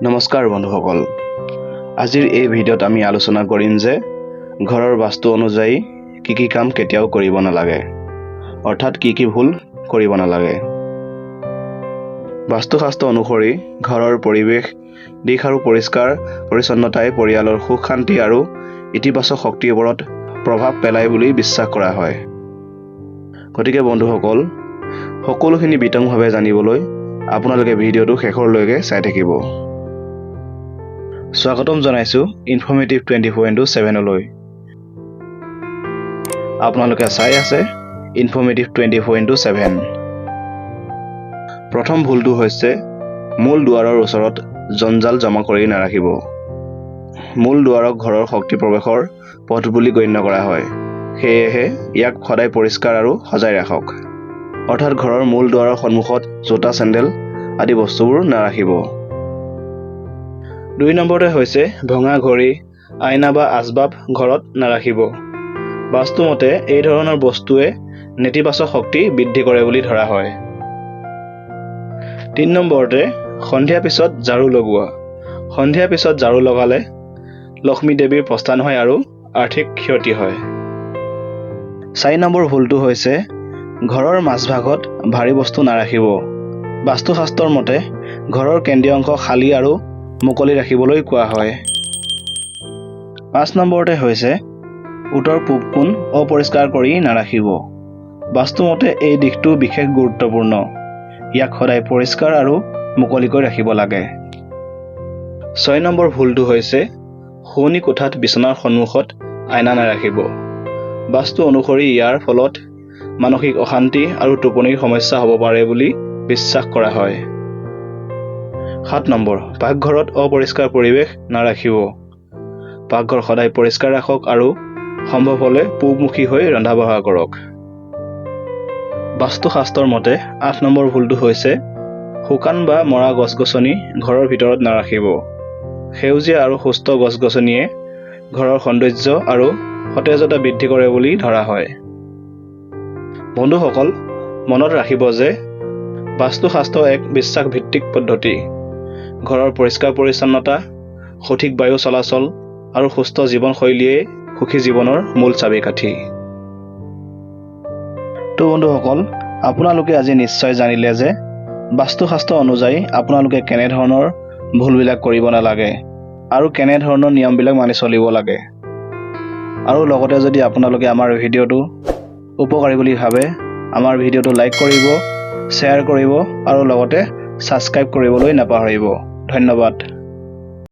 নমস্কাৰ বন্ধুসকল, আজিৰ এই ভিডিঅ'ত আমি আলোচনা কৰিম যে ঘৰৰ বাস্তু অনুযায়ী কি কাম কেতিয়াও কৰিব নালাগে, অৰ্থাৎ কি ভুল কৰিব নালাগে। বাস্তুশাস্ত্ৰ অনুসৰি ঘৰৰ পৰিৱেশ, দিশ আৰু পৰিষ্কাৰ পৰিচ্ছন্নতাই পৰিয়ালৰ সুখ শান্তি আৰু ইতিবাচক শক্তিৰ ওপৰত প্ৰভাৱ পেলায় বুলি বিশ্বাস কৰা হয়। গতিকে বন্ধুসকল, সকলোখিনি বিতংভাৱে জানিবলৈ আপোনালোকে ভিডিঅ'টো শেষৰলৈকে চাই থাকিব। স্বাগতম জনাইছো ইনফৰ্মেটিভ 24/7লৈ। আপোনালোকে চাই আছে ইনফৰ্মেটিভ 24/7। প্ৰথম ভুলটো হৈছে মূল দুৱাৰৰ ওচৰত জঞ্জাল জমা কৰি নাৰাখিব। মূল দুৱাৰক ঘৰৰ শক্তি প্ৰৱেশৰ পথ বুলি গণ্য কৰা হয়, সেয়েহে ইয়াক সদায় পৰিষ্কাৰ আৰু সজাই ৰাখক। অৰ্থাৎ ঘৰৰ মূল দুৱাৰৰ সন্মুখত জোতা, চেণ্ডেল আদি বস্তুবোৰ নাৰাখিব। 2 নম্বৰতে হৈছে ভঙা ঘড়ী, আইনা বা আচবাব ঘৰত নাৰাখিব। বাস্তুমতে এই ধৰণৰ বস্তুৱে নেতিবাচক শক্তি বৃদ্ধি কৰে বুলি ধৰা হয়। 3 নম্বৰতে সন্ধিয়া পিছত ঝাৰু লগোৱা। সন্ধিয়া পিছত ঝাৰু লগালে লক্ষ্মী দেৱীৰ প্ৰস্থান হয় আৰু আৰ্থিক ক্ষতি হয়। 4 নম্বৰ ভুলটো হৈছে ঘৰৰ মাজভাগত ভাৰী বস্তু নাৰাখিব। বাস্তুশাস্ত্ৰৰ মতে ঘৰৰ কেন্দ্ৰীয় অংশ খালী আৰু মুকলি ৰাখিবলৈ কোৱা হয়। 5 নম্বৰতে হৈছে উত্তৰ পূব কোণ অপৰিষ্কাৰ কৰি নাৰাখিব। বাস্তুমতে এই দিশটো বিশেষ গুৰুত্বপূৰ্ণ। ইয়াক সদায় পৰিষ্কাৰ আৰু মুকলিকৈ ৰাখিব লাগে। 6 নম্বৰ ভুলটো হৈছে শোৱনি কোঠাত বিচনাৰ সন্মুখত আইনা নাৰাখিব। বাস্তু অনুসৰি ইয়াৰ ফলত মানসিক অশান্তি আৰু টোপনিৰ সমস্যা হ'ব পাৰে বুলি বিশ্বাস কৰা হয়। 7 নম্বৰ পাকঘৰত অপৰিষ্কাৰ পৰিৱেশ নাৰাখিব। পাকঘৰ সদায় পৰিষ্কাৰ ৰাখক আৰু সম্ভৱ হ'লে পূবমুখী হৈ ৰন্ধা-বঢ়া কৰক। বাস্তুশাস্ত্ৰৰ মতে 8 নম্বৰ ভুলটো হৈছে শুকান বা মৰা গছ-গছনি ঘৰৰ ভিতৰত নাৰাখিব। সেউজীয়া আৰু সুস্থ গছ-গছনিয়ে ঘৰৰ সৌন্দৰ্য আৰু সতেজতা বৃদ্ধি কৰে বুলি ধৰা হয়। বন্ধুসকল, মনত ৰাখিব যে বাস্তুশাস্ত্ৰ এক বিশ্বাসভিত্তিক পদ্ধতি। ঘৰৰ পৰিষ্কাৰ পৰিচ্ছন্নতা, সঠিক বায়ু চলাচল আৰু সুস্থ জীৱনশৈলীয়ে সুখী জীৱনৰ মূল চাবিকাঠি। তো বন্ধুসকল, আপোনালোকে আজি নিশ্চয় জানিলে যে বাস্তুশাস্ত্ৰ অনুযায়ী আপোনালোকে কেনেধৰণৰ ভুলবিলাক কৰিব নালাগে আৰু কেনেধৰণৰ নিয়মবিলাক মানি চলিব লাগে। আৰু লগতে যদি আপোনালোকে আমাৰ ভিডিঅ'টো উপকাৰী বুলি ভাবে, আমাৰ ভিডিঅ'টো লাইক কৰিব, শ্বেয়াৰ কৰিব আৰু লগতে ছাবস্ক্ৰাইব কৰিবলৈ নাপাহৰিব। ধন্যবাদ।